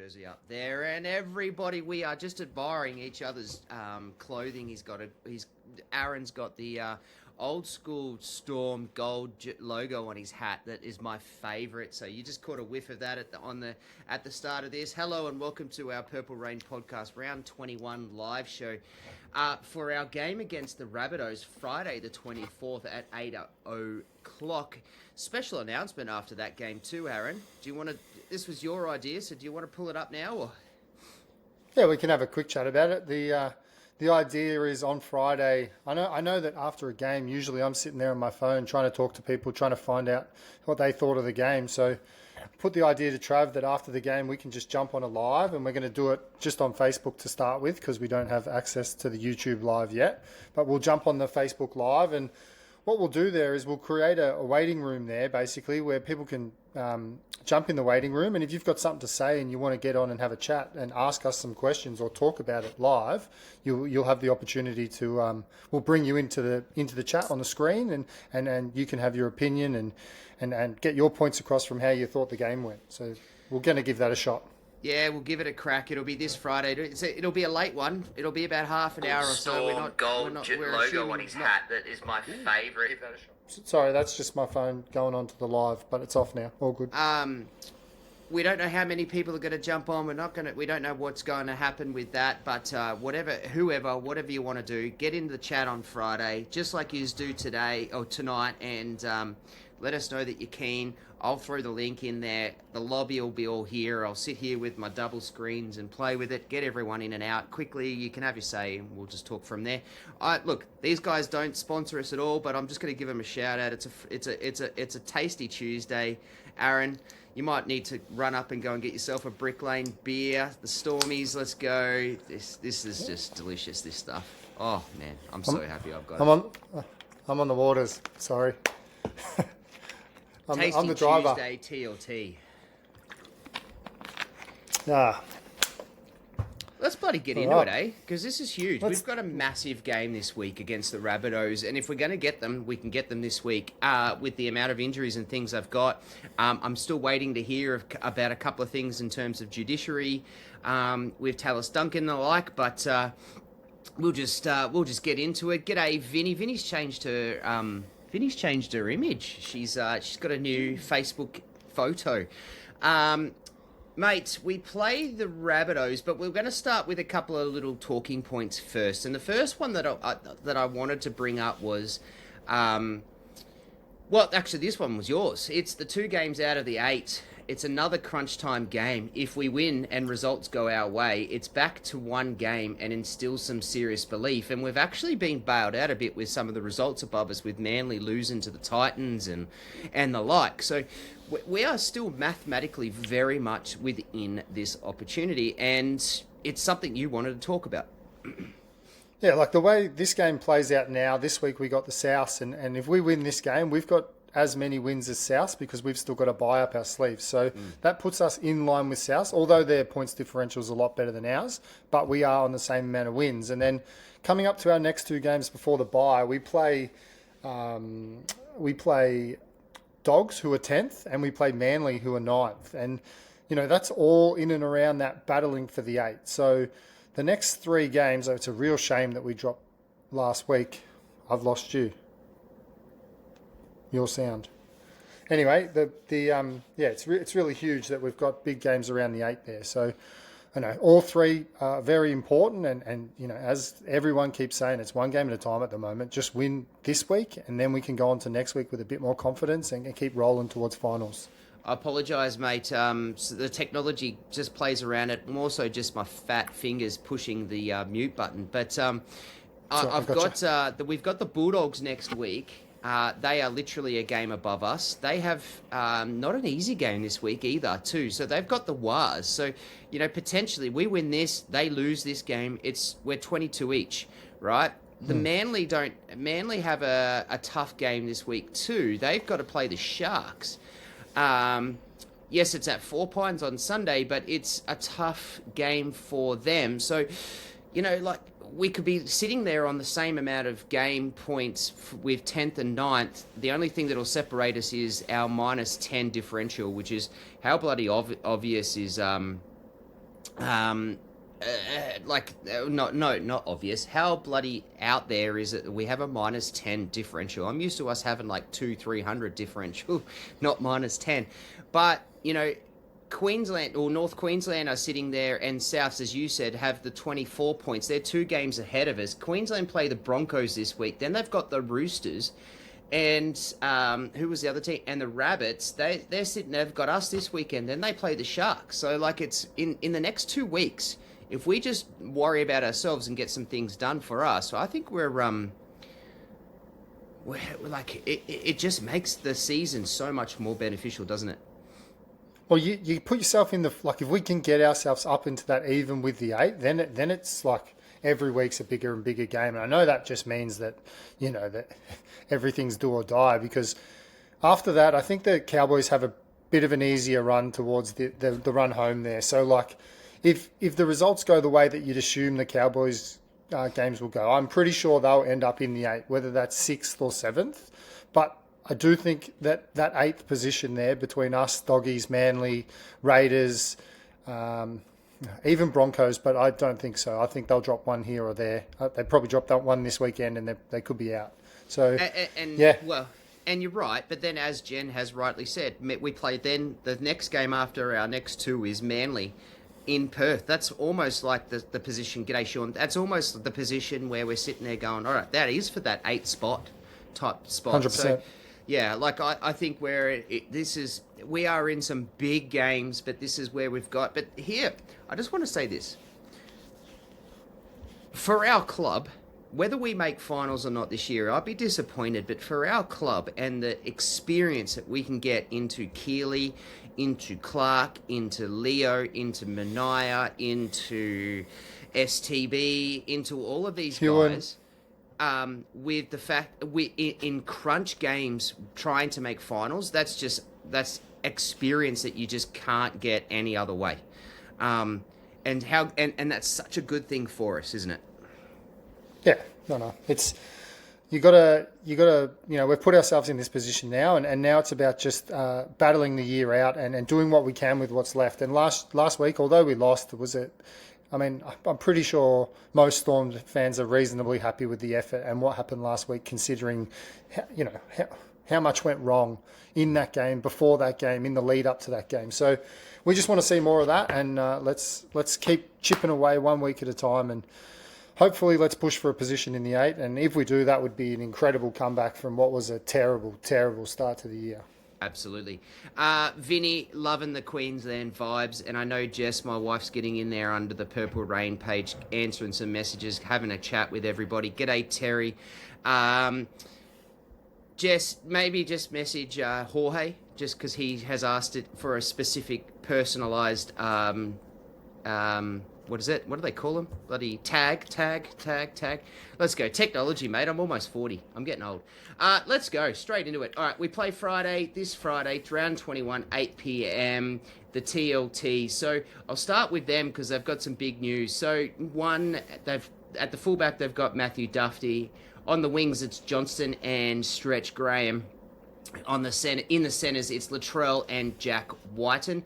jersey up there, and everybody, we are just admiring each other's clothing. Aaron's got the old school Storm gold logo on his hat. That is my favourite. So you just caught a whiff of that at the start of this. Hello and welcome to our Purple Rain podcast, round 21 live show for our game against the Rabbitohs, Friday the 24th at 8 o'clock. Special announcement after that game too, Aaron. Do you want to? This was your idea, so do you want to pull it up now, or? Yeah, we can have a quick chat about it. The idea is on Friday. I know that after a game, usually I'm sitting there on my phone trying to talk to people, trying to find out what they thought of the game. So put the idea to Trav that after the game we can just jump on a live, and we're going to do it just on Facebook to start with because we don't have access to the YouTube live yet. But we'll jump on the Facebook live, and what we'll do there is we'll create a waiting room there, basically, where people can jump in the waiting room. And if you've got something to say and you want to get on and have a chat and ask us some questions or talk about it live, you'll have the opportunity to. We'll bring you into the chat on the screen, and you can have your opinion and get your points across from how you thought the game went. So we're going to give that a shot. Yeah, we'll give it a crack. It'll be this Friday. It'll be a late one. It'll be about half an hour or so. We're gold logo on his hat. That is my favourite. Give that a shot. Sorry, that's just my phone going on to the live, but it's off now. All good. We don't know how many people are going to jump on. We don't know what's going to happen with that. But whatever you want to do, get into the chat on Friday, just like you do today or tonight, and let us know that you're keen. I'll throw the link in there. The lobby will be all here. I'll sit here with my double screens and play with it. Get everyone in and out quickly. You can have your say, and we'll just talk from there. Look, these guys don't sponsor us at all, but I'm just going to give them a shout out. It's a tasty Tuesday, Aaron. You might need to run up and go and get yourself a Brick Lane beer. The Stormies, let's go. This is just delicious. This stuff. Oh man, I'm so happy I've got it. I'm on the waters. Sorry. Tasty I'm the driver. Tuesday TLT. Ah. Let's bloody get into it, eh? Because this is huge. We've got a massive game this week against the Rabbitohs, and if we're going to get them, we can get them this week. With the amount of injuries and things I've got, I'm still waiting to hear about a couple of things in terms of judiciary with Tallis Duncan and the like, but we'll just get into it. G'day, Vinny. Vinny's changed her image. She's got a new Facebook photo. Mate, we play the Rabbitohs, but we're going to start with a couple of little talking points first. And the first one that I wanted to bring up was, actually this one was yours. It's the 2 games out of the 8. It's another crunch time game. If we win and results go our way, it's back to 1 game and instills some serious belief. And we've actually been bailed out a bit with some of the results above us, with Manly losing to the Titans and the like. So we are still mathematically very much within this opportunity, and it's something you wanted to talk about. Yeah, like the way this game plays out now, this week we got the South, and if we win this game, we've got as many wins as South because we've still got a bye up our sleeves. So that puts us in line with South, although their points differential is a lot better than ours, but we are on the same amount of wins. And then coming up to our next 2 games before the bye, we play Dogs, who are 10th, and we play Manly, who are 9th. And, that's all in and around that battling for the 8. So the next 3 games, it's a real shame that we dropped last week. I've lost you. Your sound. Anyway, it's really huge that we've got big games around the 8 there. So, all 3 are very important, and as everyone keeps saying, it's 1 game at a time at the moment. Just win this week, and then we can go on to next week with a bit more confidence and keep rolling towards finals. I apologise, mate. So the technology just plays around it. More so just my fat fingers pushing the mute button. But we've got the Bulldogs next week. They are literally a game above us. They have not an easy game this week either, too. So they've got the Wars. So, potentially we win this, they lose this game. We're 22 each, right? The Manly have a tough game this week too. They've got to play the Sharks. Yes, it's at 4 Pines on Sunday, but it's a tough game for them. So, we could be sitting there on the same amount of game points with 10th and 9th. The only thing that will separate us is our -10 differential, which is how bloody obvious is Not obvious. How bloody out there is it that we have a -10 differential? I'm used to us having like 300 differential, not -10. But, Queensland or North Queensland are sitting there, and Souths, as you said, have the 24 points. They're 2 games ahead of us. Queensland play the Broncos this week. Then they've got the Roosters. And who was the other team? And the Rabbits. They're sitting. They've got us this weekend. Then they play the Sharks. So it's in the next 2 weeks. If we just worry about ourselves and get some things done for us, so I think we're it just makes the season so much more beneficial, doesn't it? Well, you put yourself in if we can get ourselves up into that even with the 8, then it's like every week's a bigger and bigger game. And I know that just means that, that everything's do or die, because after that, I think the Cowboys have a bit of an easier run towards the run home there. So if the results go the way that you'd assume the Cowboys games will go, I'm pretty sure they'll end up in the 8, whether that's 6th or 7th. But I do think that 8th position there between us, Doggies, Manly, Raiders, even Broncos, but I don't think so. I think they'll drop one here or there. They probably dropped that one this weekend, and they could be out. So, yeah. Well, and you're right, but then as Jen has rightly said, we play then the next game after our next 2 is Manly in Perth. That's almost like the position, g'day Sean, that's almost the position where we're sitting there going, all right, that is for that 8 type spot. 100%. So, yeah, I think we are in some big games, but this is where we've got. But here, I just want to say this. For our club, whether we make finals or not this year, I'd be disappointed. But for our club and the experience that we can get into Keeley, into Clark, into Leo, into Mania, into STB, into all of these guys... with the fact in crunch games trying to make finals, that's experience that you just can't get any other way, and that's such a good thing for us, isn't it? Yeah, no, it's you gotta we've put ourselves in this position now, and now it's about just battling the year out and doing what we can with what's left. And last week, although we lost, I'm pretty sure most Storm fans are reasonably happy with the effort and what happened last week, considering, how much went wrong in that game, before that game, in the lead up to that game. So we just want to see more of that, and let's keep chipping away 1 week at a time, and hopefully let's push for a position in the 8. And if we do, that would be an incredible comeback from what was a terrible, terrible start to the year. Absolutely. Vinny, loving the Queensland vibes. And I know Jess, my wife's getting in there under the Purple Rain page, answering some messages, having a chat with everybody. G'day, Terry. Jess, maybe just message Jorge, just because he has asked it for a specific personalised... what is it? What do they call them? Bloody tag. Let's go. Technology, mate. I'm almost 40. I'm getting old. Let's go. Straight into it. All right, we play this Friday, round 21, 8 p.m, the TLT. So I'll start with them because they've got some big news. So at the fullback, they've got Matthew Duffy. On the wings, it's Johnston and Stretch Graham. In the centres, it's Latrell and Jack Whiten.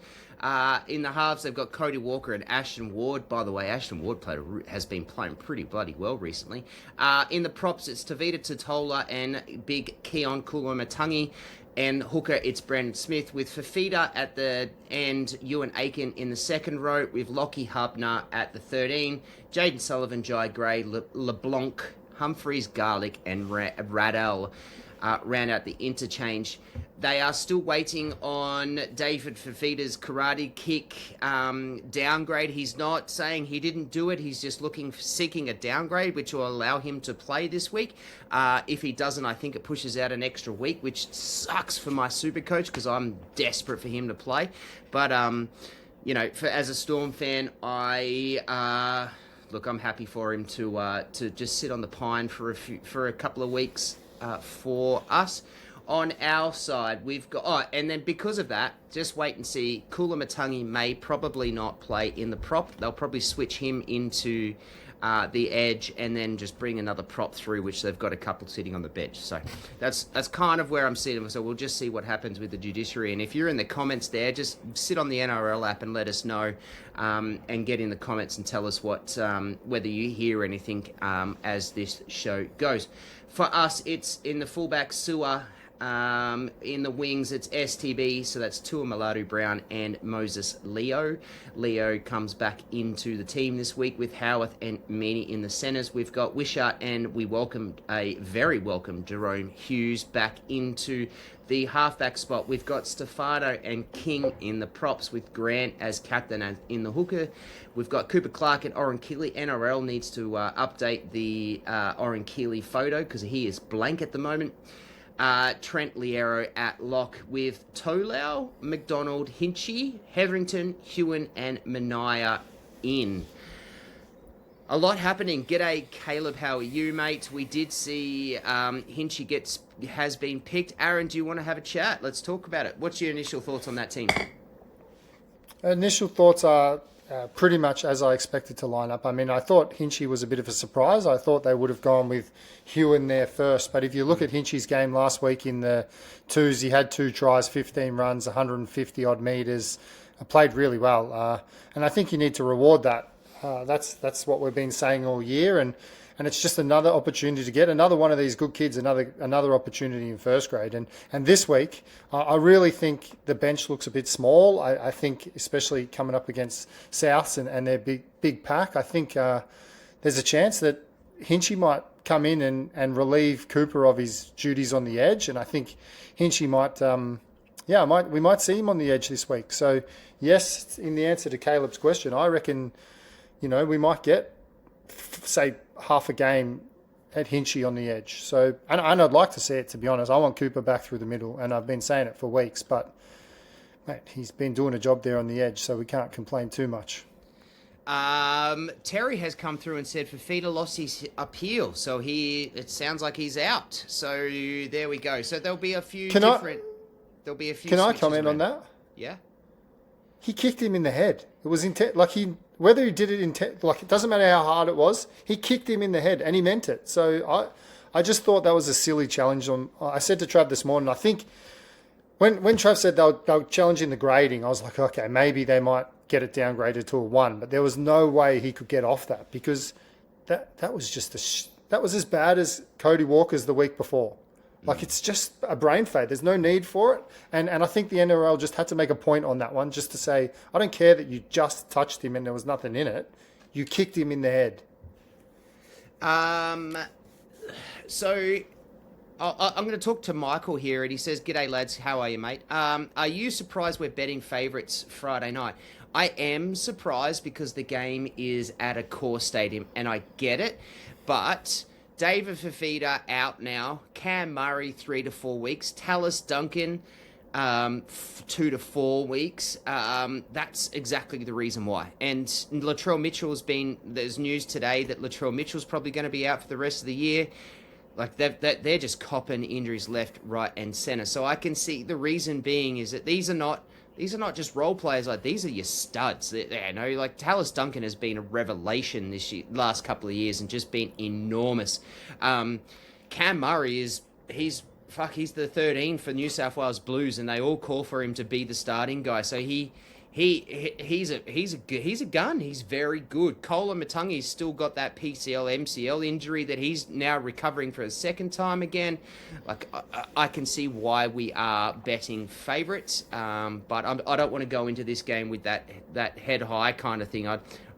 In the halves, they've got Cody Walker and Ashton Ward. By the way, Ashton Ward has been playing pretty bloody well recently. In the props, it's Tavita Totola and big Keon Kulumatangi. And hooker, it's Brandon Smith with Fafita at the end, Ewan Aiken in the second row, with Lockie Hubner at the 13, Jaden Sullivan, Jai Gray, LeBlanc, Humphreys, Garlic, and Radell. Round out the interchange. They are still waiting on David Fafita's karate kick downgrade. He's not saying he didn't do it. He's just seeking a downgrade, which will allow him to play this week. If he doesn't, I think it pushes out an extra week, which sucks for my super coach because I'm desperate for him to play. But, as a Storm fan, I'm happy for him to just sit on the pine for a couple of weeks for us. on our side, we've got... Oh, and then because of that, just wait and see. Kulamattangi may probably not play in the prop. They'll probably switch him into the edge and then just bring another prop through, which they've got a couple sitting on the bench. So that's kind of where I'm sitting. So we'll just see what happens with the judiciary. And if you're in the comments there, just sit on the NRL app and let us know, and get in the comments and tell us what whether you hear anything as this show goes. For us, it's in the fullback, Sewer. In the wings, it's STB, so that's Tua Maladu-Brown and Moses Leo. Leo comes back into the team this week with Howarth and Meaney in the centres. We've got Wishart, and we welcomed a very welcome Jahrome Hughes back into the halfback spot. We've got Stefano and King in the props with Grant as captain and in the hooker. We've got Cooper Clark and Oren Keeley. NRL needs to update the Oren Keeley photo because he is blank at the moment. Trent Liero at lock with Tolau, McDonald, Hinchey, Hetherington, Hewen, and Mania in. A lot happening. G'day, Caleb. How are you, mate? We did see Hinchey has been picked. Aaron, do you want to have a chat? Let's talk about it. What's your initial thoughts on that team? Initial thoughts are pretty much as I expected to line up. I mean, I thought Hinchey was a bit of a surprise. I thought they would have gone with Hewen there first. But if you look at Hinchey's game last week in the twos, he had 2 tries, 15 runs, 150 odd metres. Played really well. And I think you need to reward that. That's what we've been saying all year. And it's just another opportunity to get another one of these good kids, another opportunity in first grade. And this week, I really think the bench looks a bit small. I think, especially coming up against Souths and their big pack, I think there's a chance that Hinchey might come in and relieve Cooper of his duties on the edge. And I think Hinchey might, we might see him on the edge this week. So, yes, in the answer to Caleb's question, I reckon, we might get, say, half a game at Hinchey on the edge. So, and I'd like to see it, to be honest. I want Cooper back through the middle, and I've been saying it for weeks, but mate, he's been doing a job there on the edge, so we can't complain too much. Terry has come through and said Fafita lost his appeal, so it sounds like he's out. So there we go. So there'll be a few Can I comment on that? Yeah. He kicked him in the head. It was intent, whether he did it it doesn't matter how hard it was. He kicked him in the head, and he meant it. So I just thought that was a silly challenge. I said to Trav this morning, I think when Trav said they were challenging the grading, I was like, okay, maybe they might get it downgraded to a 1, but there was no way he could get off that because that was just that was as bad as Cody Walker's the week before. It's just a brain fade. There's no need for it. And I think the NRL just had to make a point on that one just to say, I don't care that you just touched him and there was nothing in it. You kicked him in the head. So I'm going to talk to Michael here, and he says, "G'day, lads. How are you, mate? Are you surprised we're betting favourites Friday night?" I am surprised because the game is at a core stadium, and I get it, but David Fafita out now. Cam Murray 3 to 4 weeks. Tallis Duncan 2 to 4 weeks. That's exactly the reason why. And Latrell Mitchell's there's news today that Latrell Mitchell's probably going to be out for the rest of the year. They're just copping injuries left, right, and centre. So I can see the reason being is that these are not just role players. These are your studs. Tallis Duncan has been a revelation last couple of years and just been enormous. Cam Murray he's the 13 for New South Wales Blues, and they all call for him to be the starting guy. So he's a gun. He's very good. Kulamattangi's still got that PCL MCL injury that he's now recovering for a second time again. I can see why we are betting favourites, but I don't want to go into this game with that head high kind of thing.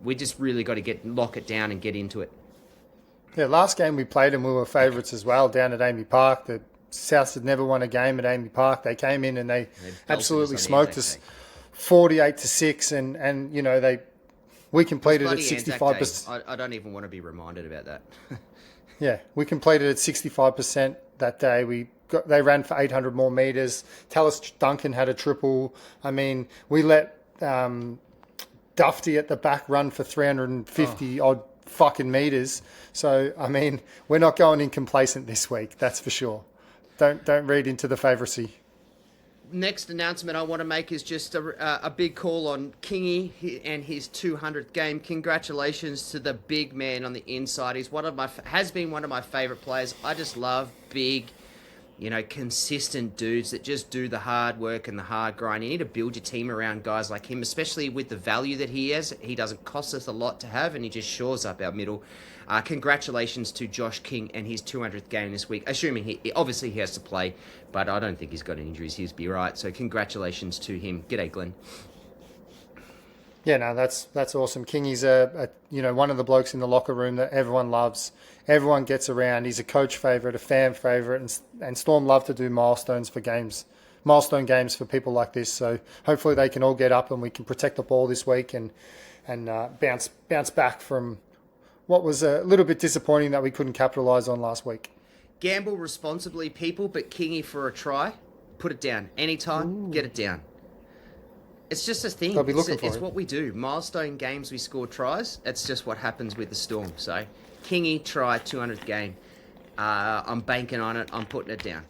We just really got to lock it down and get into it. Yeah, last game we played and we were favourites as well down at Amy Park. The Souths had never won a game at Amy Park. They came in and they absolutely smoked us. 48-6, and we completed at 65%. I don't even want to be reminded about that. Yeah, we completed at 65% that day. They ran for 800 more metres. Tallis Duncan had a triple. I mean, we let Dufty at the back run for 350 odd fucking metres. So, I mean, we're not going in complacent this week, that's for sure. Don't read into the favouracy. Next announcement I want to make is just a big call on Kingy and his 200th game. Congratulations to the big man on the inside. He's has been one of my favourite players. I just love big, consistent dudes that just do the hard work and the hard grind. You need to build your team around guys like him, especially with the value that he has. He doesn't cost us a lot to have, and he just shores up our middle. Congratulations to Josh King and his 200th game this week, assuming he has to play, but I don't think he's got any injuries. He'll be right. So congratulations to him. G'day, Glenn. Yeah, no, that's awesome. Kingy's one of the blokes in the locker room that everyone loves. Everyone gets around. He's a coach favourite, a fan favourite, and Storm love to do milestone games for people like this. So hopefully they can all get up and we can protect the ball this week and bounce back from what was a little bit disappointing that we couldn't capitalise on last week. Gamble responsibly, people, but Kingy for a try, put it down. Anytime, get it down. It's just a thing. They'll be looking for it's it. what we do. Milestone games, we score tries. It's just what happens with the Storm. So, Kingy, try, 200th game. I'm banking on it. I'm putting it down.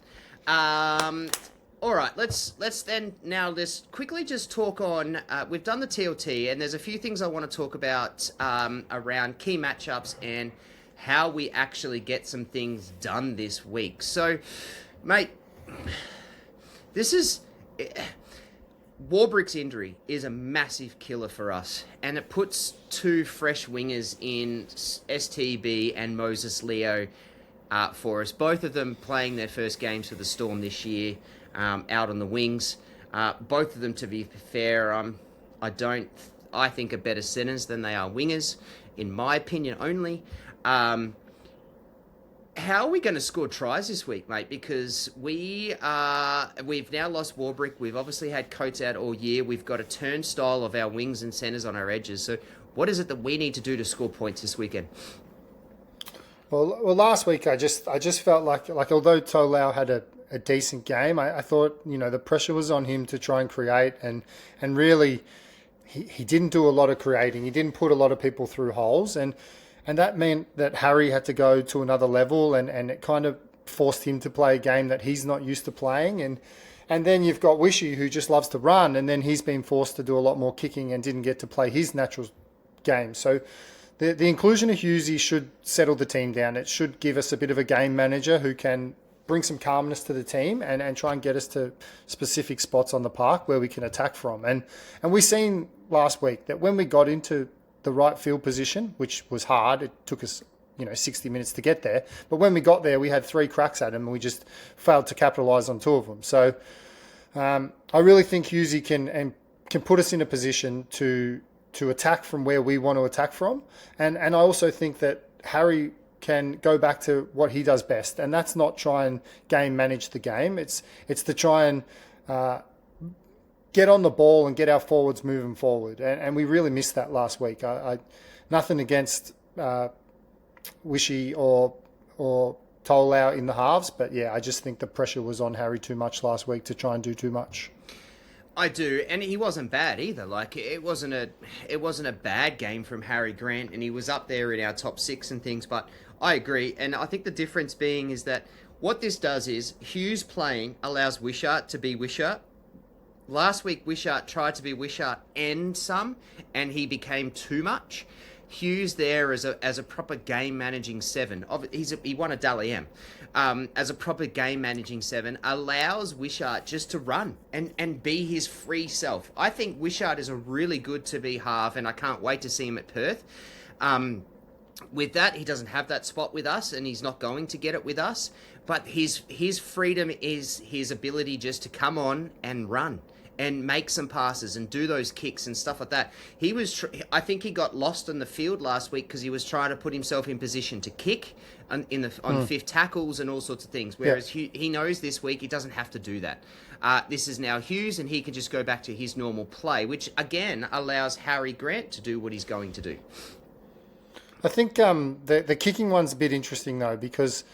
All right, let's then now just quickly just talk on. We've done the TLT, and there's a few things I want to talk about around key matchups and how we actually get some things done this week. So, mate, this is Warbrick's injury is a massive killer for us, and it puts two fresh wingers in STB and Moses Leo for us. Both of them playing their first games for the Storm this year. Out on the wings. Both of them, to be fair, I think are better centers than they are wingers, in my opinion only. How are we going to score tries this week, mate? Because we've now lost Warbrick. We've obviously had Coates out all year. We've got a turnstile of our wings and centers on our edges. So what is it that we need to do to score points this weekend? Well, last week I just felt like although Tolau had a decent game, I thought the pressure was on him to try and create, and really he didn't do a lot of creating. He didn't put a lot of people through holes, and that meant that Harry had to go to another level, and it kind of forced him to play a game that he's not used to playing, and then you've got Wishy, who just loves to run, and then he's been forced to do a lot more kicking and didn't get to play his natural game. So the inclusion of Hughesy should settle the team down. It should give us a bit of a game manager who can bring some calmness to the team and try and get us to specific spots on the park where we can attack from. And we've seen last week that when we got into the right field position, which was hard, it took us 60 minutes to get there. But when we got there, we had 3 cracks at him and we just failed to capitalise on 2 of them. So I really think Hughesy can put us in a position to attack from where we want to attack from. And I also think that Harry can go back to what he does best, and that's not try and game manage the game. It's to try and get on the ball and get our forwards moving forward. And we really missed that last week. I nothing against Wishy or Tolau in the halves, but yeah, I just think the pressure was on Harry too much last week to try and do too much. I do, and he wasn't bad either. Like it wasn't a bad game from Harry Grant, and he was up there in our top 6 and things. But I agree, and I think the difference being is that what this does is Hughes playing allows Wishart to be Wishart. Last week Wishart tried to be Wishart and some, and he became too much. Hughes there as a proper game managing 7. He won a Dally M. As a proper game managing 7 allows Wishart just to run and be his free self. I think Wishart is a really good to be half, and I can't wait to see him at Perth. With that, he doesn't have that spot with us, and he's not going to get it with us. But his freedom is his ability just to come on and run and make some passes and do those kicks and stuff like that. I think he got lost on the field last week because he was trying to put himself in position to kick on 5th tackles and all sorts of things. Whereas he knows this week he doesn't have to do that. This is now Hughes, and he can just go back to his normal play, which again allows Harry Grant to do what he's going to do. I think the kicking one's a bit interesting though, because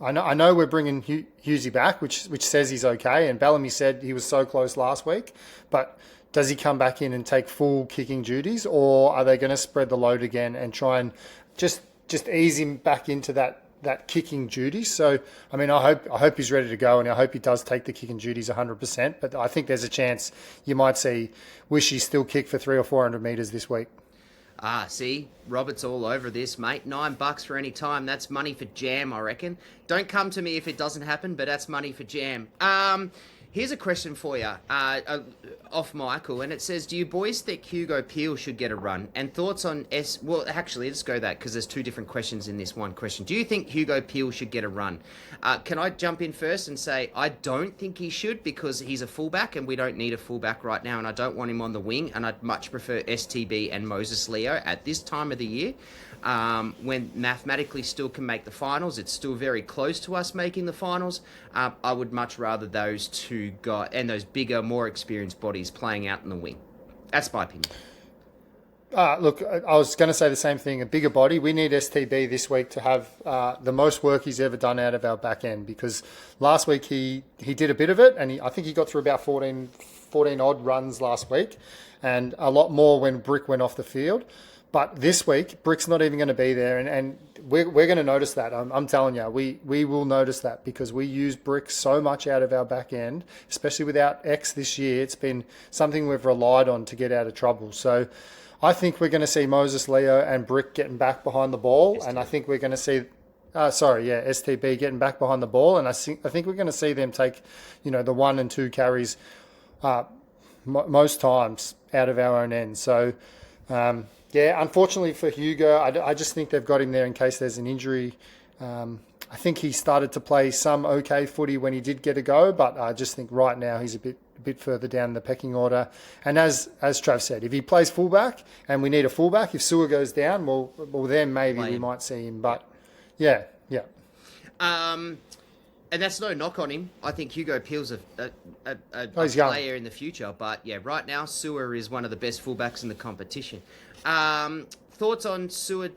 I know we're bringing Hughesy back, which says he's okay, and Bellamy said he was so close last week, but does he come back in and take full kicking duties, or are they going to spread the load again and try and just ease him back into that that kicking duties. So, I mean, I hope he's ready to go, and I hope he does take the kicking duties 100%. But I think there's a chance you might see Wishy still kick for 300 or 400 metres this week. See, Robert's all over this, mate. $9 for any time. That's money for jam, I reckon. Don't come to me if it doesn't happen, but that's money for jam. Here's a question for you, off Michael, and it says, do you boys think Hugo Peel should get a run? And thoughts on Well, actually, let's go that, because there's two different questions in this one question. Do you think Hugo Peel should get a run? Can I jump in first and say, I don't think he should, because he's a fullback, and we don't need a fullback right now, and I don't want him on the wing, and I'd much prefer STB and Moses Leo at this time of the year. When mathematically still can make the finals, it's still very close to us making the finals. I would much rather those two guys and those bigger, more experienced bodies playing out in the wing. That's my opinion. Look, I was going to say the same thing. A bigger body. We need STB this week to have the most work he's ever done out of our back end, because last week he did a bit of it, and I think he got through about 14 odd runs last week, and a lot more when Brick went off the field. But this week, Brick's not even going to be there, and we're going to notice that. I'm telling you, we will notice that, because we use Brick so much out of our back end, especially without X this year. It's been something we've relied on to get out of trouble. So I think we're going to see Moses Leo and Brick getting back behind the ball, STB. And I think we're going to see, STB getting back behind the ball, and I think we're going to see them take, the 1 and 2 carries most times out of our own end. So. Yeah, unfortunately for Hugo, I just think they've got him there in case there's an injury. I think he started to play some okay footy when he did get a go, but I just think right now he's a bit further down the pecking order. And as Trav said, if he plays fullback and we need a fullback, if Sewer goes down, well then maybe we might see him. But yeah. And that's no knock on him. I think Hugo Peel's a player in the future. But yeah, right now, Sewer is one of the best fullbacks in the competition. Thoughts on Sewer?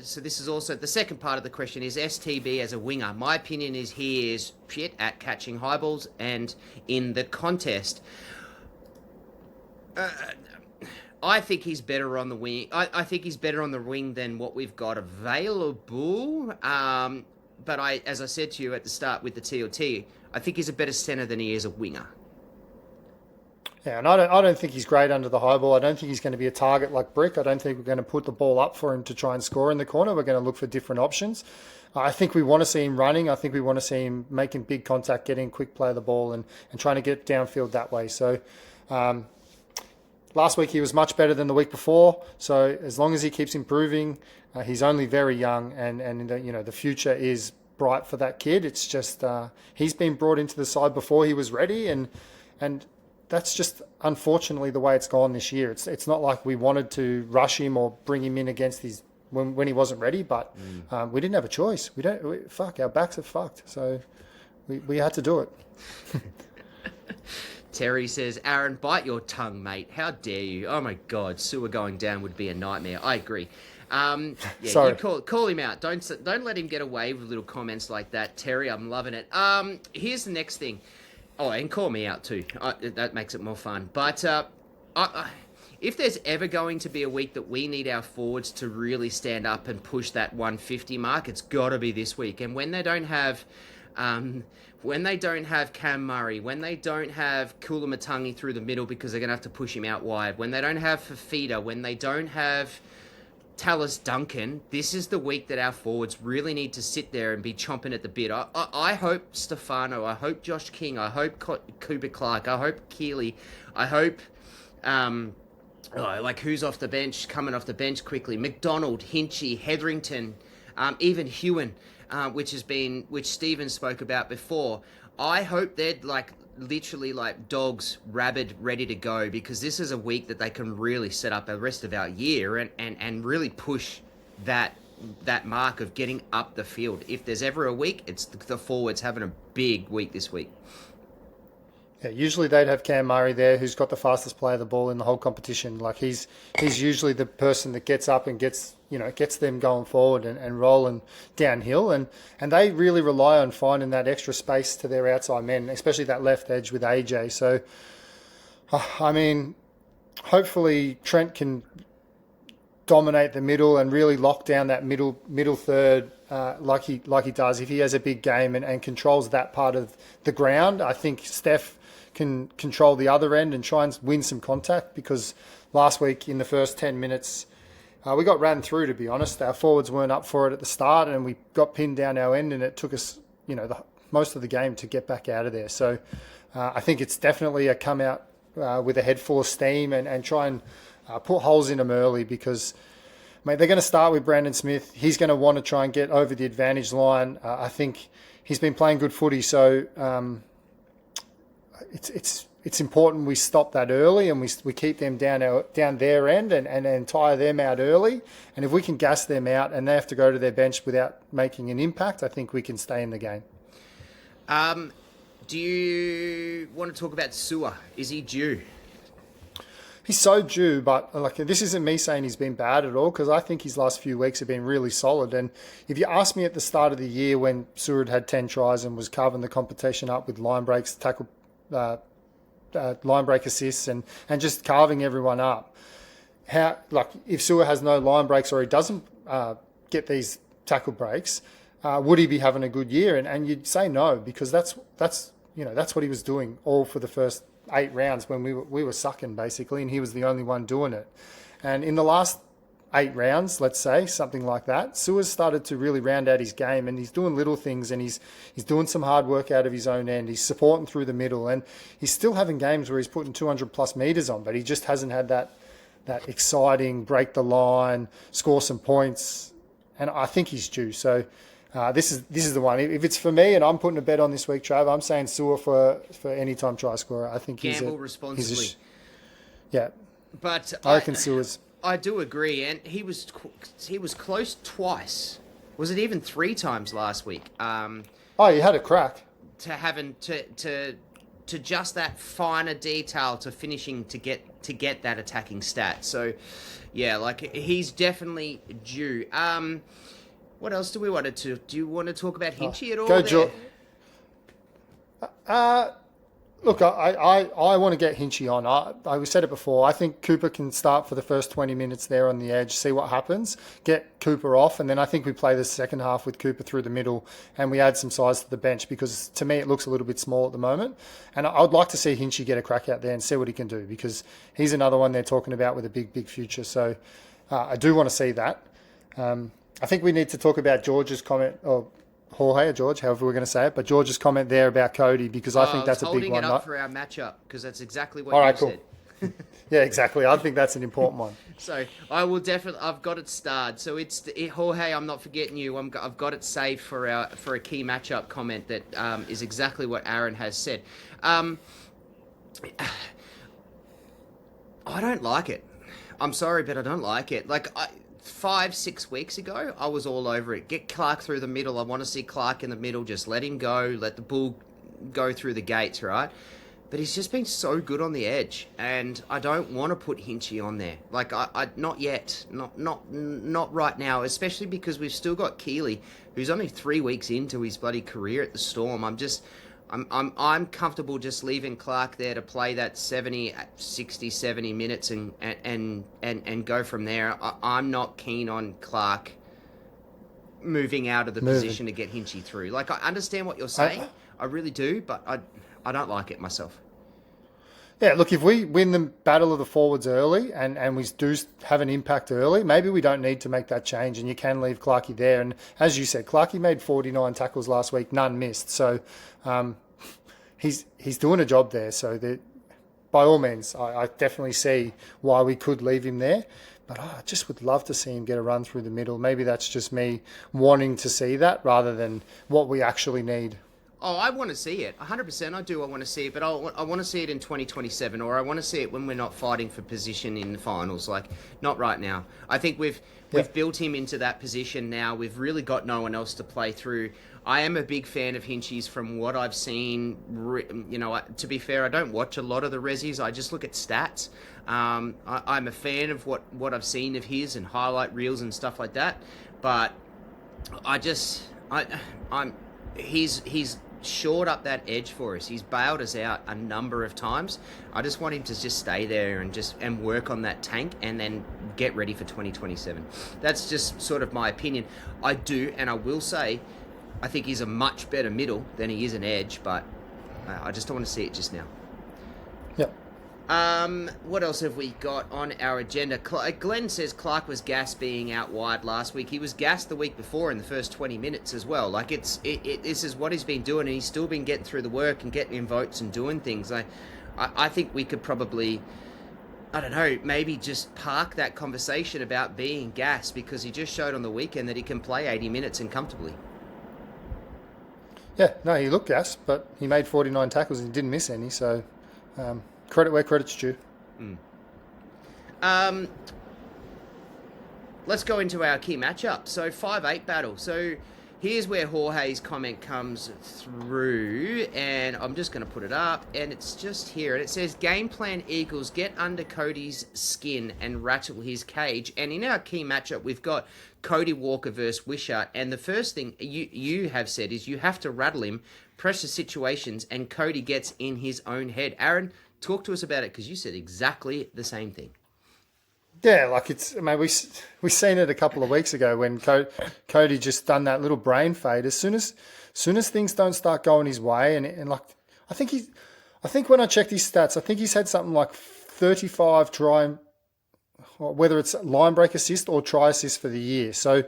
So this is also the second part of the question is STB as a winger. My opinion is he is shit at catching high balls and in the contest. I think he's better on the wing. I think he's better on the wing than what we've got available. But as I said to you at the start with the TLT, I think he's a better centre than he is a winger. Yeah, and I don't think he's great under the high ball. I don't think he's going to be a target like Brick. I don't think we're going to put the ball up for him to try and score in the corner. We're going to look for different options. I think we want to see him running. I think we want to see him making big contact, getting quick play of the ball, and trying to get downfield that way. So last week he was much better than the week before. So as long as he keeps improving, he's only very young, and the future is bright for that kid. It's just he's been brought into the side before he was ready, and that's just unfortunately the way it's gone this year. It's not like we wanted to rush him or bring him in against his when he wasn't ready, but we didn't have a choice. Our backs are fucked, so we had to do it. Terry says, Aaron, bite your tongue, mate. How dare you? Oh my God, Sewer going down would be a nightmare. I agree. Sorry. You call him out. Don't let him get away with little comments like that, Terry. I'm loving it. Here's the next thing. Oh, and call me out too. That makes it more fun. But if there's ever going to be a week that we need our forwards to really stand up and push that 150 mark, it's got to be this week. And when they don't have Cam Murray, when they don't have Kulamatangi through the middle because they're going to have to push him out wide, when they don't have Fafita, when they don't have Tallis Duncan, this is the week that our forwards really need to sit there and be chomping at the bit. I hope Stefano, I hope Josh King, I hope Cooper Clark, I hope Keeley, I hope who's off the bench, coming off the bench quickly, McDonald, Hinchey, Hetherington, even Hewen, which Stephen spoke about before. I hope they're literally like dogs rabid, ready to go, because this is a week that they can really set up the rest of our year and really push that mark of getting up the field. If there's ever a week, it's the forwards having a big week this week. Yeah, usually they'd have Cam Murray there, who's got the fastest play of the ball in the whole competition. Like he's usually the person that gets up and gets them going forward and rolling downhill, and they really rely on finding that extra space to their outside men, especially that left edge with AJ. So, I mean, hopefully Trent can dominate the middle and really lock down that middle third like he does. If he has a big game and controls that part of the ground, I think Steph can control the other end and try and win some contact, because last week in the first 10 minutes we got ran through, to be honest. Our forwards weren't up for it at the start and we got pinned down our end, and it took us most of the game to get back out of there. So I think it's definitely a come out with a head full of steam and try and put holes in them early, because mate, they're going to start with Brandon Smith. He's going to want to try and get over the advantage line. I think he's been playing good footy, so it's important we stop that early and we keep them down their end and tire them out early. And if we can gas them out and they have to go to their bench without making an impact, I think we can stay in the game. Do you want to talk about Sewer? Is he due? He's so due, but this isn't me saying he's been bad at all, because I think his last few weeks have been really solid. And if you asked me at the start of the year when Seward had 10 tries and was carving the competition up with line breaks, line break assists and just carving everyone up, if Sewer has no line breaks or he doesn't get these tackle breaks, would he be having a good year? And you'd say no, because that's what he was doing all for the first 8 rounds when we were sucking basically, and he was the only one doing it. And in the last 8 rounds, let's say something like that, Sewer's started to really round out his game, and he's doing little things, and he's doing some hard work out of his own end. He's supporting through the middle, and he's still having games where he's putting 200 plus meters on, but he just hasn't had that exciting break the line, score some points, and I think he's due. So this is the one. If it's for me and I'm putting a bet on this week, Trav, I'm saying Sewer for anytime try scorer. I think gamble responsibly. Yeah, but I reckon Sewer's. I do agree, and he was close twice. Was it even 3 times last week? You had a crack. To having to just that finer detail to finishing to get that attacking stat. So, yeah, he's definitely due. What else do we want to? Do you want to talk about Hinchey at all? Go, George. Look, I want to get Hinchey on. I said it before. I think Cooper can start for the first 20 minutes there on the edge, see what happens, get Cooper off, and then I think we play the second half with Cooper through the middle and we add some size to the bench, because to me it looks a little bit small at the moment. And I would like to see Hinchey get a crack out there and see what he can do, because he's another one they're talking about with a big future. So I do want to see that. I think we need to talk about George's comment, or Jorge or George, however we're going to say it, but George's comment there about Cody, because I think that's a big one. Holding it up for our matchup, because that's exactly what All you right, said. Cool. Yeah, exactly. I think that's an important one. So I will definitely. I've got it starred. So Jorge. I'm not forgetting you. I've got it saved for a key matchup comment that is exactly what Aaron has said. I don't like it. I'm sorry, but I don't like it. 5-6 weeks ago, I was all over it. Get Clark through the middle. I want to see Clark in the middle. Just let him go. Let the bull go through the gates, right? But he's just been so good on the edge, and I don't want to put Hinchey on there. I not yet, not right now. Especially because we've still got Keeley, who's only 3 weeks into his bloody career at the Storm. I'm comfortable just leaving Clark there to play that 60, 70 minutes and go from there. I'm not keen on Clark moving out of the position to get Hinchey through. I understand what you're saying. I really do, but I don't like it myself. Yeah, look, if we win the battle of the forwards early and we do have an impact early, maybe we don't need to make that change and you can leave Clarkey there. And as you said, Clarkey made 49 tackles last week, none missed. So he's doing a job there. So by all means, I definitely see why we could leave him there. But I just would love to see him get a run through the middle. Maybe that's just me wanting to see that rather than what we actually need. Oh, I want to see it. 100% I do. I want to see it, but I want to see it in 2027, or I want to see it when we're not fighting for position in the finals. Not right now. I think we've built him into that position now. We've really got no one else to play through. I am a big fan of Hinchey's from what I've seen. To be fair, I don't watch a lot of the resis. I just look at stats. I'm a fan of what I've seen of his and highlight reels and stuff like that. But he's shored up that edge for us. He's bailed us out a number of times. I just want him to just stay there and work on that tank and then get ready for 2027. That's just sort of my opinion. I do, and I will say, I think he's a much better middle than he is an edge, but I just don't want to see it just now. Yep. What else have we got on our agenda? Glenn says Clark was gassed being out wide last week. He was gassed the week before in the first 20 minutes as well. Like this is what he's been doing, and he's still been getting through the work and getting in votes and doing things. I think we could probably, I don't know, maybe just park that conversation about being gassed, because he just showed on the weekend that he can play 80 minutes and comfortably. Yeah, no, he looked gassed, but he made 49 tackles and he didn't miss any, so credit where credit's due. Let's go into our key matchup. So 5-8 battle. So here's where Jorge's comment comes through, and I'm just going to put it up, and it's just here. And it says, game plan Eagles, get under Cody's skin and rattle his cage. And in our key matchup, we've got Cody Walker versus Wishart. And the first thing you have said is you have to rattle him, pressure situations, and Cody gets in his own head. Aaron, talk to us about it, because you said exactly the same thing. Yeah, like we seen it a couple of weeks ago when Cody just done that little brain fade. As soon as things don't start going his way, and like I think when I checked his stats, I think he's had something like 35 try, whether it's line break assist or try assist for the year. So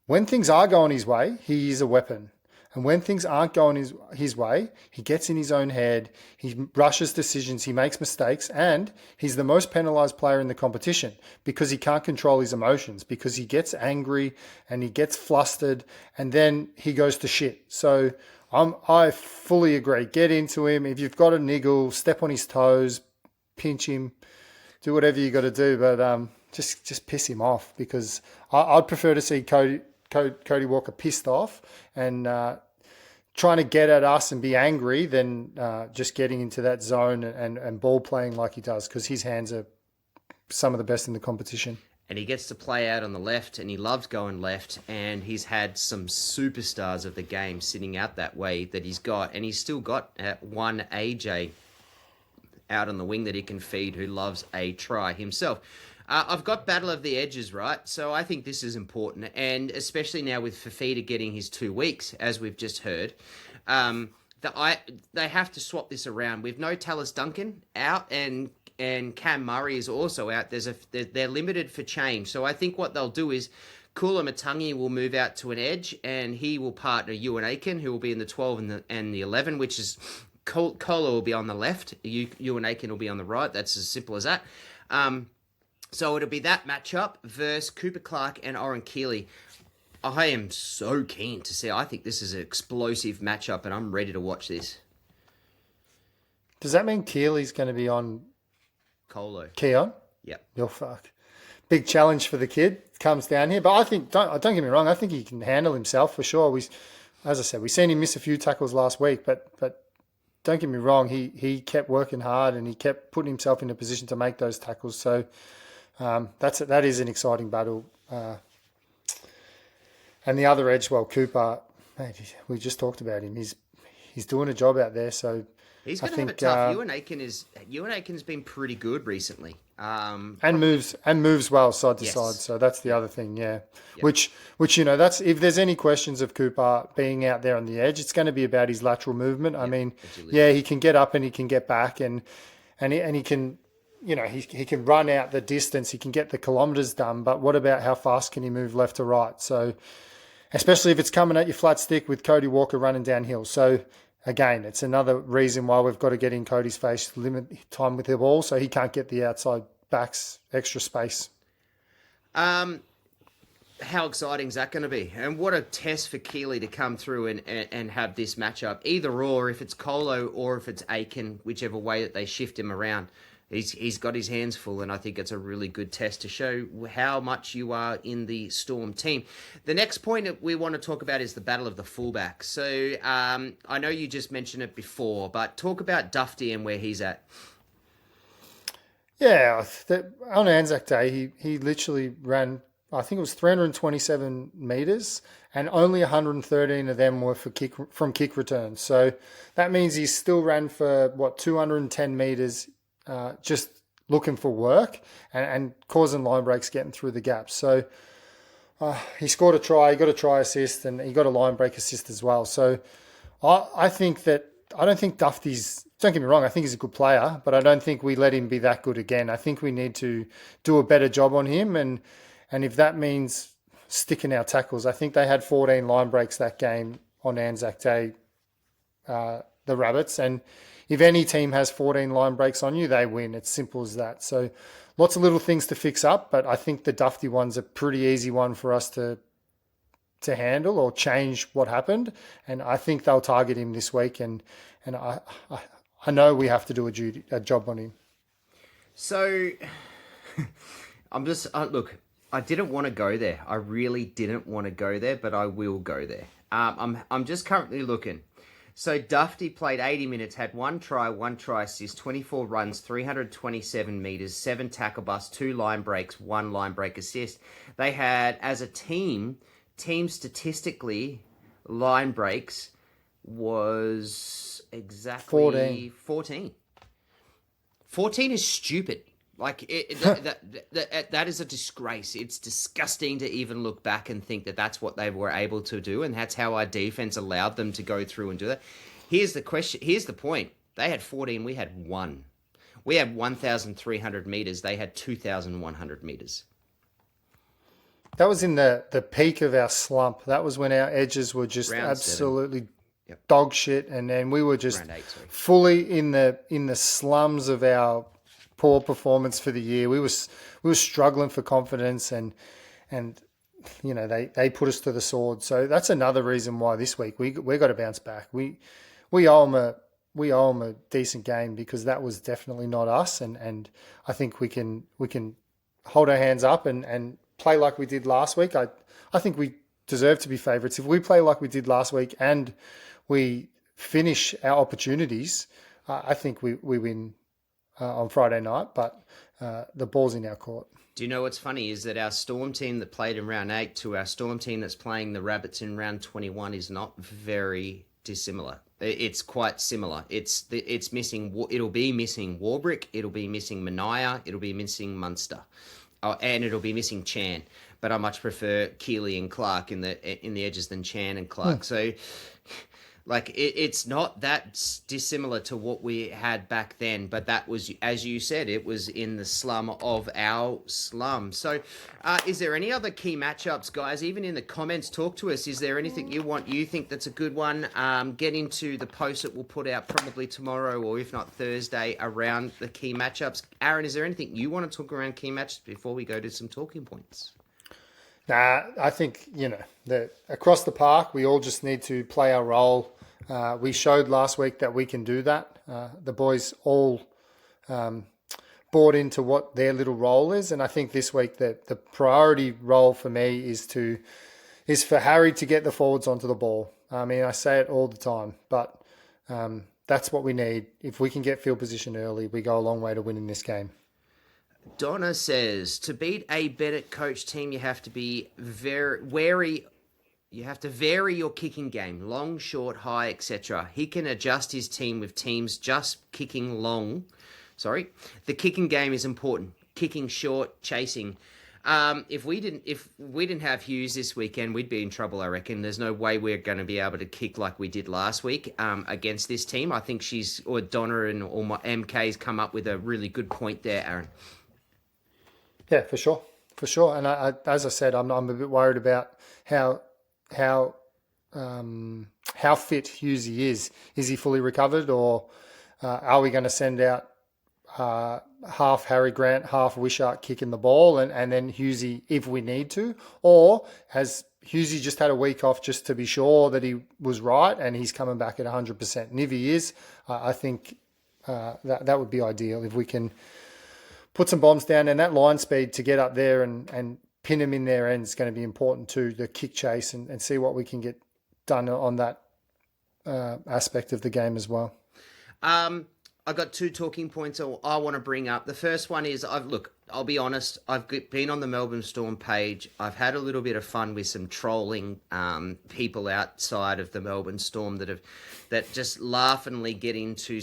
when things are going his way, he is a weapon. And when things aren't going his way, he gets in his own head, he rushes decisions, he makes mistakes, and he's the most penalised player in the competition because he can't control his emotions, because he gets angry and he gets flustered and then he goes to shit. So I fully agree. Get into him. If you've got a niggle, step on his toes, pinch him, do whatever you got to do, but just piss him off, because I'd prefer to see Cody Walker pissed off and trying to get at us and be angry than just getting into that zone and ball playing like he does, because his hands are some of the best in the competition. And he gets to play out on the left, and he loves going left, and he's had some superstars of the game sitting out that way that he's got, and he's still got one AJ out on the wing that he can feed, who loves a try himself. I've got Battle of the Edges, right? So I think this is important, and especially now with Fafita getting his 2 weeks, as we've just heard, they have to swap this around. With no Tallis Duncan out, and Cam Murray is also out. They're limited for change. So I think what they'll do is Kula Matangi will move out to an edge, and he will partner Ewan Aiken, who will be in the 12 and the 11, which is Kola will be on the left, Ewan Aiken will be on the right. That's as simple as that. So it'll be that matchup versus Cooper Clark and Oren Keeley. I am so keen to see. I think this is an explosive matchup, and I'm ready to watch this. Does that mean Keeley's going to be on Colo? Keon? Yep. You're fuck. Big challenge for the kid. Comes down here. But I think, don't get me wrong, I think he can handle himself for sure. As I said, we've seen him miss a few tackles last week, but don't get me wrong, he kept working hard and he kept putting himself in a position to make those tackles. So that is an exciting battle. And the other edge, well, Cooper, mate, we just talked about him. He's doing a job out there. So he's going to have it tough. Ewan Aiken's been pretty good recently. And moves well side to side. So that's the other thing, yeah. Yep. Which that's, if there's any questions of Cooper being out there on the edge, it's going to be about his lateral movement. I mean, agility. He can get up and he can get back, and he can, he can run out the distance, he can get the kilometres done, but what about how fast can he move left to right? So especially if it's coming at your flat stick with Cody Walker running downhill. So again, it's another reason why we've got to get in Cody's face, limit time with the ball so he can't get the outside backs extra space. How exciting is that going to be? And what a test for Keeley to come through and have this matchup. Either or, if it's Colo or if it's Aiken, whichever way that they shift him around. He's got his hands full, and I think it's a really good test to show how much you are in the Storm team. The next point that we want to talk about is the battle of the fullbacks. So I know you just mentioned it before, but talk about Dufty and where he's at. Yeah, on Anzac Day, he literally ran I think it was 327 meters, and only 113 of them were from kick returns. So that means he still ran for 210 meters, just looking for work and causing line breaks, getting through the gaps. So he scored a try, he got a try assist, and he got a line break assist as well. So I think that I don't think Dufty's. Don't get me wrong, I think he's a good player, but I don't think we let him be that good again. I think we need to do a better job on him, and if that means sticking our tackles, I think they had 14 line breaks that game on Anzac Day, the Rabbits, and if any team has 14 line breaks on you, they win. It's simple as that. So lots of little things to fix up, but I think the Dufty one's a pretty easy one for us to handle or change what happened, and I think they'll target him this week, and I know we have to do a job on him. So I'm just look. I didn't want to go there. I really didn't want to go there, but I will go there. I'm just currently looking. So Dufty played 80 minutes, had one try assist, 24 runs, 327 meters, 7 tackle busts, 2 line breaks, 1 line break assist. They had, as a team statistically, line breaks was exactly 14. 14 is stupid. Like, that is a disgrace. It's disgusting to even look back and think that that's what they were able to do, and that's how our defense allowed them to go through and do that. Here's the question. Here's the point. They had 14. We had 1. We had 1,300 meters. They had 2,100 meters. That was in the peak of our slump. That was when our edges were just Round absolutely 7. Yep. dog shit, and then we were just Round 8, fully in the slums of our poor performance for the year. We were struggling for confidence, and you know they put us to the sword. So that's another reason why this week we got to bounce back. We owe them a decent game, because that was definitely not us, and I think we can hold our hands up and play like we did last week. I think we deserve to be favourites. If we play like we did last week and we finish our opportunities, I think we win on Friday night, but the ball's in our court. Do you know what's funny is that our Storm team that played in round 8 to our Storm team that's playing the Rabbits in round 21 is not very dissimilar. It's quite similar. It's missing. It'll be missing Warbrick. It'll be missing Mania. It'll be missing Munster, and it'll be missing Chan. But I much prefer Keeley and Clark in the edges than Chan and Clark. So, like, it's not that dissimilar to what we had back then, but that was, as you said, it was in the slum of our slum. So, is there any other key matchups, guys? Even in the comments, talk to us. Is there anything you think that's a good one? Get into the post that we'll put out probably tomorrow, or if not Thursday, around the key matchups. Aaron, is there anything you want to talk around key matchups before we go to some talking points? Nah, I think, that across the park, we all just need to play our role. We showed last week that we can do that. The boys all bought into what their little role is, and I think this week that the priority role for me is for Harry to get the forwards onto the ball. I mean, I say it all the time, but that's what we need. If we can get field position early, we go a long way to winning this game. Donna says, to beat a Bennett coach team, you have to be very wary. You have to vary your kicking game, long, short, high, etc. He can adjust his team with teams just kicking long. The kicking game is important. Kicking short, chasing. If we didn't have Hughes this weekend, we'd be in trouble, I reckon. There's no way we're going to be able to kick like we did last week against this team. I think Donna and all my MK's come up with a really good point there, Aaron. Yeah, for sure. And I, as I said, I'm a bit worried about how fit Hughesy is. Is he fully recovered, or are we going to send out half Harry Grant, half Wishart kicking the ball, and then Hughesy if we need to? Or has Hughesy just had a week off just to be sure that he was right and he's coming back at 100%? And if he is, I think that would be ideal if we can put some bombs down, and that line speed to get up there and pin them in their end is going to be important too, the kick chase, and see what we can get done on that aspect of the game as well. I got two talking points I want to bring up. The first one is, I'll be honest, I've been on the Melbourne Storm page. I've had a little bit of fun with some trolling people outside of the Melbourne Storm that just laughingly get into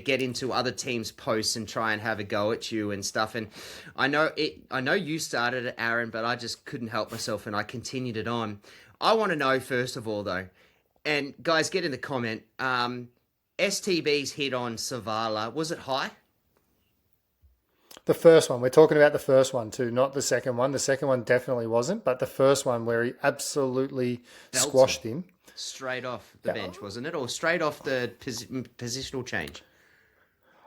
get into other teams' posts and try and have a go at you and stuff. And I know you started it, Aaron, but I just couldn't help myself and I continued it on. I want to know, first of all, though, and guys, get in the comment, STB's hit on Savala, was it high? The first one. We're talking about the first one too, not the second one. The second one definitely wasn't, but the first one where he absolutely squashed him. Straight off the bench, wasn't it? Or straight off the positional change?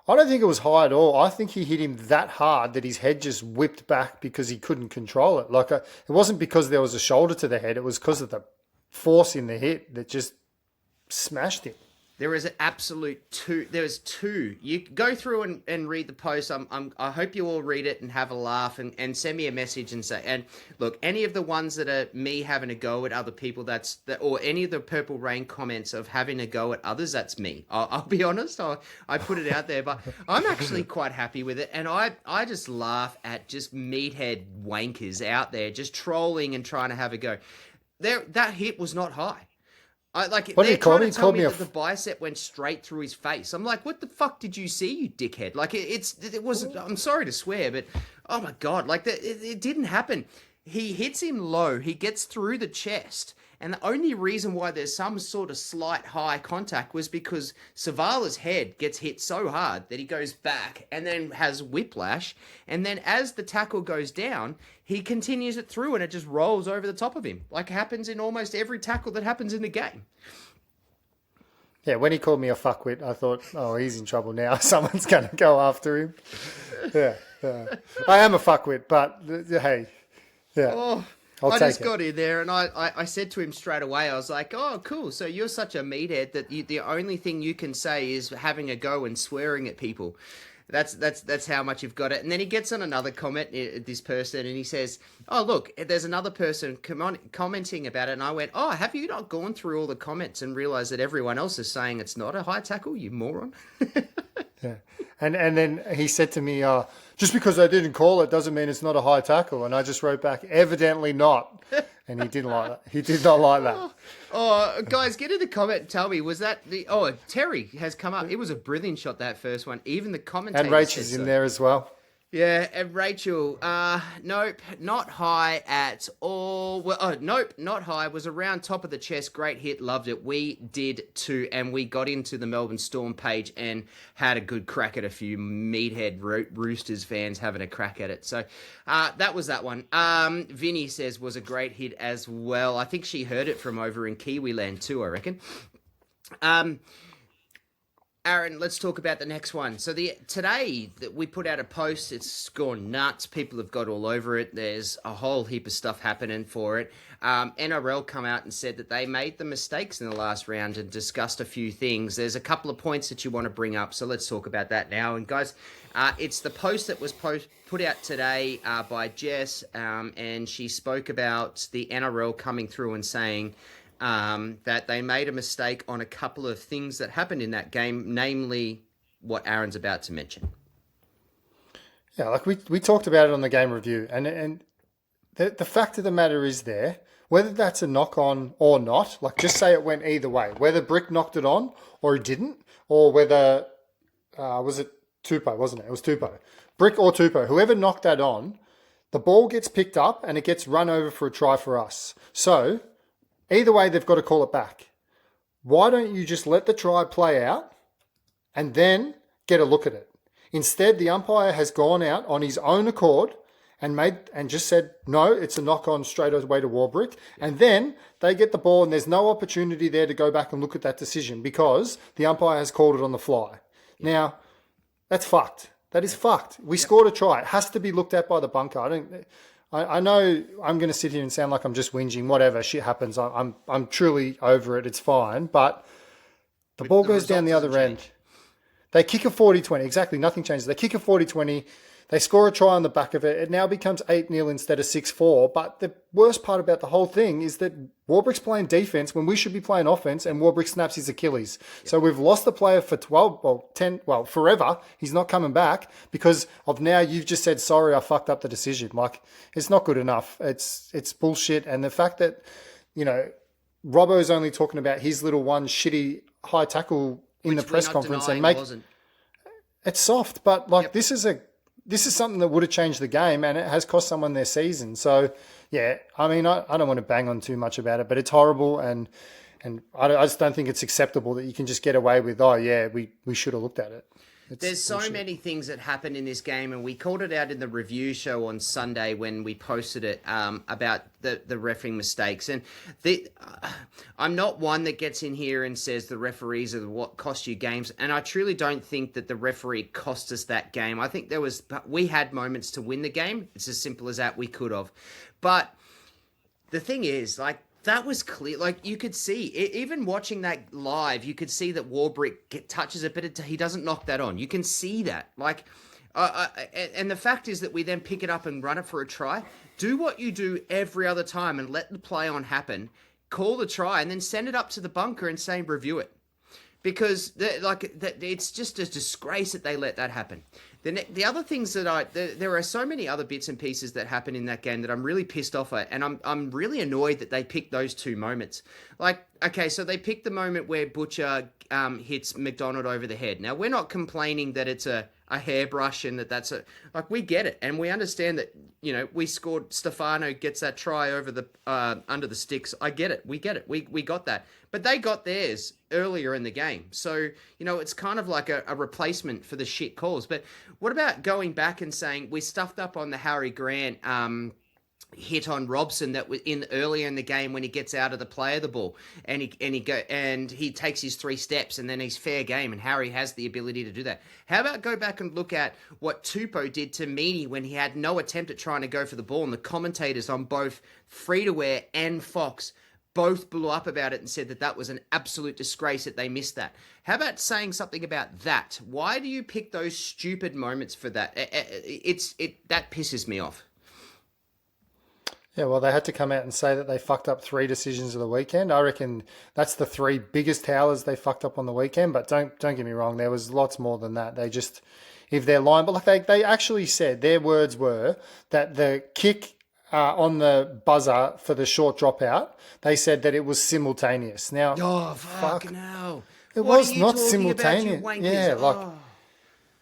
I don't think it was high at all. I think he hit him that hard that his head just whipped back because he couldn't control it. It wasn't because there was a shoulder to the head. It was because of the force in the hit that just smashed him. There is an absolute two. There's two. You go through and read the post. I hope you all read it and have a laugh and send me a message and say. And look, any of the ones that are me having a go at other people, or any of the Purple Rain comments of having a go at others, that's me. I'll be honest. I put it out there, but I'm actually quite happy with it. And I just laugh at just meathead wankers out there just trolling and trying to have a go. That hit was not high. What did he call me? He called me that the bicep went straight through his face. I'm like, what the fuck did you see, you dickhead? It was. I'm sorry to swear, but oh my god, it didn't happen. He hits him low. He gets through the chest. And the only reason why there's some sort of slight high contact was because Savala's head gets hit so hard that he goes back and then has whiplash. And then as the tackle goes down, he continues it through and it just rolls over the top of him. Like it happens in almost every tackle that happens in the game. Yeah, when he called me a fuckwit, I thought, oh, he's in trouble now. Someone's going to go after him. Yeah. I am a fuckwit, but hey, yeah. Oh. I just got in there and I said to him straight away, I was like, oh, cool. So you're such a meathead that the only thing you can say is having a go and swearing at people. That's how much you've got it. And then he gets on another comment, this person, and he says, oh, look, there's another person commenting about it. And I went, oh, have you not gone through all the comments and realized that everyone else is saying it's not a high tackle, you moron? Yeah. And then he said to me, just because I didn't call it doesn't mean it's not a high tackle. And I just wrote back, evidently not. And he didn't like that. He did not like that. Oh, guys, get in the comment and tell me, was that Terry has come up. It was a brilliant shot, that first one. Even the commentator And Rachel's in there as well. Yeah, and Rachel, nope, not high at all. Well, nope, not high. Was around top of the chest. Great hit, loved it. We did too, and we got into the Melbourne Storm page and had a good crack at a few meathead Roosters fans having a crack at it. So that was that one. Vinny says was a great hit as well. I think she heard it from over in Kiwiland too, I reckon. Aaron, let's talk about the next one. So today that we put out a post, it's gone nuts. People have got all over it. There's a whole heap of stuff happening for it. NRL come out and said that they made the mistakes in the last round and discussed a few things. There's a couple of points that you want to bring up, so let's talk about that now. And guys, it's the post that was put out today by Jess, and she spoke about the NRL coming through and saying that they made a mistake on a couple of things that happened in that game, namely what Aaron's about to mention. Yeah, like we talked about it on the game review, and the fact of the matter is there, whether that's a knock-on or not, like just say it went either way, whether Brick knocked it on or he didn't, or whether, was it Tupou, wasn't it? It was Tupou. Brick or Tupou, whoever knocked that on, the ball gets picked up and it gets run over for a try for us. So either way, they've got to call it back. Why don't you just let the try play out and then get a look at it? Instead, the umpire has gone out on his own accord and just said, no, it's a knock-on straight away to Warbrick. And then they get the ball and there's no opportunity there to go back and look at that decision because the umpire has called it on the fly. Yeah. Now, that's fucked. That is fucked. We scored a try. It has to be looked at by the bunker. I know I'm going to sit here and sound like I'm just whinging. Whatever, shit happens. I'm truly over it. It's fine. But the ball goes down the other end. They kick a 40-20. Exactly, nothing changes. They kick a 40-20. They score a try on the back of it. It now becomes 8-0 instead of 6-4. But the worst part about the whole thing is that Warbrick's playing defense when we should be playing offense, and Warbrick snaps his Achilles. Yep. So we've lost the player for 10, forever. He's not coming back because of now you've just said, sorry, I fucked up the decision. Like, it's not good enough. It's bullshit. And the fact that, Robbo's only talking about his little one shitty high tackle in the press conference and it's soft, but this is something that would have changed the game, and it has cost someone their season. So yeah, I mean, I don't want to bang on too much about it, but it's horrible, and I just don't think it's acceptable that you can just get away with, oh yeah, we should have looked at it. There's so many things that happened in this game, and we called it out in the review show on Sunday when we posted it about the refereeing mistakes. And I'm not one that gets in here and says the referees are what cost you games, and I truly don't think that the referee cost us that game. I think we had moments to win the game. It's as simple as that. We could have. But the thing is, that was clear. You could see, even watching that live, you could see that Warbrick touches it, but he doesn't knock that on. You can see that. And the fact is that we then pick it up and run it for a try. Do what you do every other time and let the play on happen. Call the try and then send it up to the bunker and say, review it. Because it's just a disgrace that they let that happen. The other things that there are so many other bits and pieces that happen in that game that I'm really pissed off at, and I'm really annoyed that they picked those two moments. So they picked the moment where Butcher hits McDonald over the head. Now, we're not complaining that it's a hairbrush and that's we get it, and we understand that, we scored, Stefano gets that try over the under the sticks. I get it. We get it. We got that. But they got theirs earlier in the game. So, it's kind of like a replacement for the shit calls. But what about going back and saying we stuffed up on the Harry Grant hit on Robson that was in earlier in the game when he gets out of the play of the ball and he takes his 3 steps and then he's fair game, and Harry has the ability to do that. How about go back and look at what Tupou did to Meany when he had no attempt at trying to go for the ball, and the commentators on both Free to Wear and Fox both blew up about it and said that was an absolute disgrace that they missed that. How about saying something about that? Why do you pick those stupid moments for that? That pisses me off. Yeah, well, they had to come out and say that they fucked up 3 decisions of the weekend. I reckon that's the 3 biggest howlers they fucked up on the weekend. But don't get me wrong, there was lots more than that. They just, if they're lying, but they actually said, their words were that the kick on the buzzer for the short dropout, they said that it was simultaneous. Now, fucking hell! It was not simultaneous. Yeah,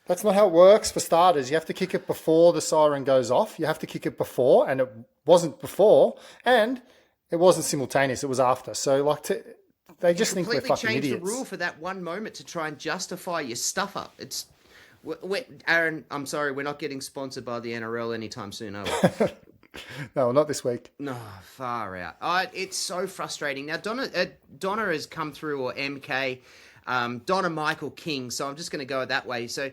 that's not how it works for starters. You have to kick it before the siren goes off. You have to kick it before, and it wasn't before, and it wasn't simultaneous. It was after. So, they just think we're fucking idiots. Changed the rule for that one moment to try and justify your stuff up. Aaron, I'm sorry, we're not getting sponsored by the NRL anytime soon, are we? No, not this week. No, far out. It's so frustrating. Now, Donna has come through, or MK. Donna Michael King, so I'm just going to go that way. So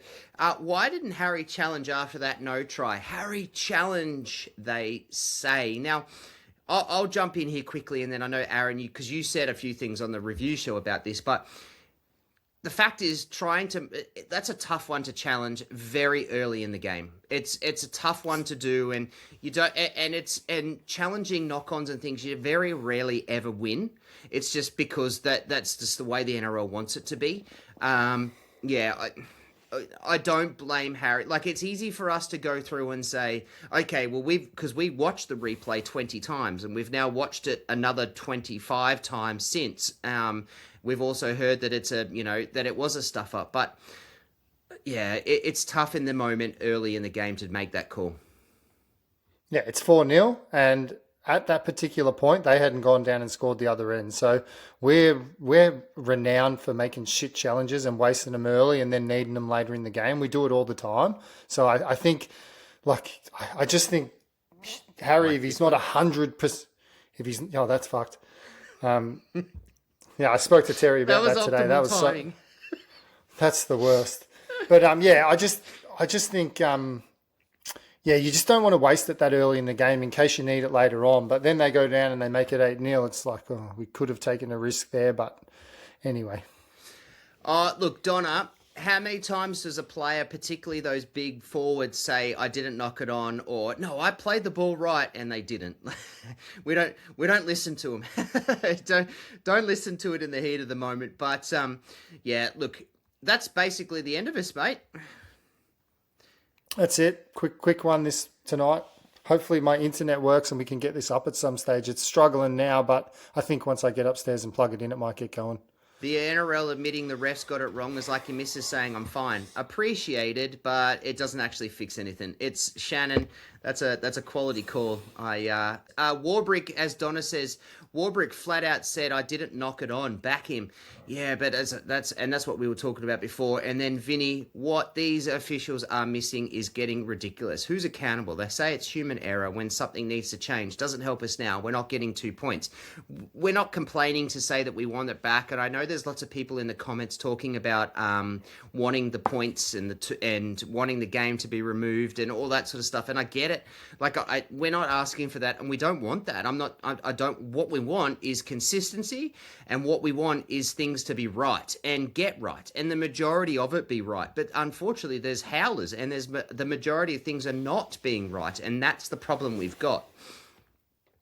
why didn't Harry challenge after that no try? Harry challenge, they say. Now, I'll jump in here quickly, and then I know, Aaron, because you said a few things on the review show about this, but the fact is, that's a tough one to challenge very early in the game. It's a tough one to do, and you don't, and challenging knock-ons and things, you very rarely ever win. It's just because that's just the way the NRL wants it to be. I don't blame Harry. It's easy for us to go through and say, okay, well, because we watched the replay 20 times, and we've now watched it another 25 times since. We've also heard that that it was a stuff up, but yeah, it's tough in the moment early in the game to make that call. Yeah, it's 4-0, and at that particular point, they hadn't gone down and scored the other end. So we're renowned for making shit challenges and wasting them early and then needing them later in the game. We do it all the time. So I think, I just think Harry, if he's not 100%, that's fucked. Yeah, I spoke to Terry about that today. That was timing. That's the worst. But I just think you just don't want to waste it that early in the game in case you need it later on. But then they go down and they make it 8-0. It's like, we could have taken a risk there, but anyway. Look, Donna, how many times does a player, particularly those big forwards, say, "I didn't knock it on," or "No, I played the ball right," and they didn't? we don't listen to them. don't listen to it in the heat of the moment. But yeah, look, that's basically the end of us, mate. That's it. Quick one this tonight. Hopefully my internet works and we can get this up at some stage. It's struggling now, but I think once I get upstairs and plug it in, it might get going. The NRL admitting the refs got it wrong is like your missus saying, "I'm fine." Appreciated, but it doesn't actually fix anything. It's Shannon. That's a quality call. Warbrick, as Donna says, Warbrick flat out said, "I didn't knock it on." Back him. Yeah, but that's what we were talking about before. And then Vinny, what these officials are missing is getting ridiculous. Who's accountable? They say it's human error when something needs to change. Doesn't help us now. We're not getting 2 points. We're not complaining to say that we want it back. And I know there's lots of people in the comments talking about wanting the points and wanting the game to be removed and all that sort of stuff. And I get it. Like we're not asking for that, and we don't want that. I don't. What we want is consistency, and what we want is things to be right and get right, and the majority of it be right. But unfortunately, there's howlers, and the majority of things are not being right, and that's the problem we've got.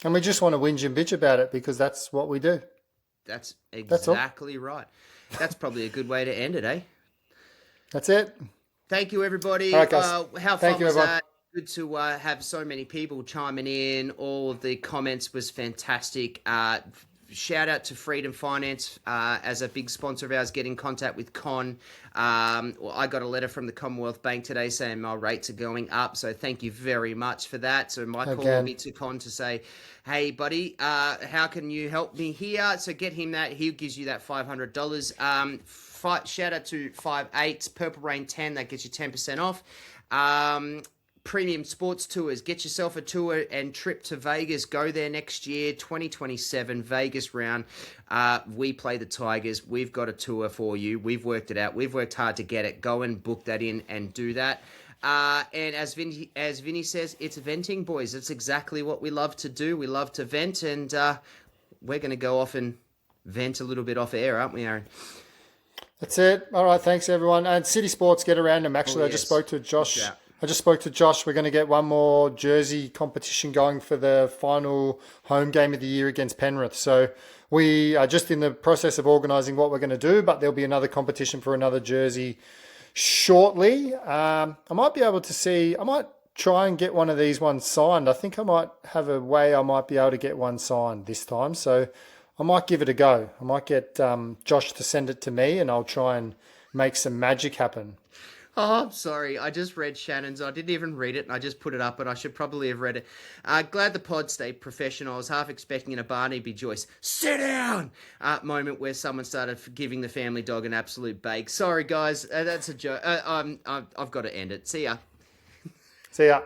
And we just want to whinge and bitch about it because that's what we do. That's exactly right. That's probably a good way to end it, eh? That's it. Thank you, everybody. All right, guys. How Thank fun you, was everyone. that? Good to have so many people chiming in. All of the comments was fantastic. Shout out to Freedom Finance as a big sponsor of ours. Get in contact with Con. I got a letter from the Commonwealth Bank today saying my rates are going up. So thank you very much for that. So my call will be to Con to say, "Hey, buddy, how can you help me here?" So get him that. He gives you that $500. Shout out to 5/8 Purple Rain 10. That gets you 10% off. Premium Sports Tours. Get yourself a tour and trip to Vegas. Go there next year, 2027, Vegas round. We play the Tigers. We've got a tour for you. We've worked it out. We've worked hard to get it. Go and book that in and do that. And as Vinny says, it's venting, boys. It's exactly what we love to do. We love to vent, and we're going to go off and vent a little bit off air, aren't we, Aaron? That's it. All right, thanks, everyone. And City Sports, get around them. Actually, I just spoke to Josh. We're going to get one more jersey competition going for the final home game of the year against Penrith. So we are just in the process of organising what we're going to do, but there'll be another competition for another jersey shortly. I might be able to see, I might try and get one of these ones signed. I think I might have a way I might be able to get one signed this time. So I might give it a go. I might get Josh to send it to me and I'll try and make some magic happen. Oh, I'm sorry. I just read Shannon's. I didn't even read it, and I just put it up, and I should probably have read it. Glad the pod stayed professional. I was half expecting a Barnaby Joyce sit down moment where someone started giving the family dog an absolute bake. Sorry, guys. That's a joke. I've got to end it. See ya. See ya.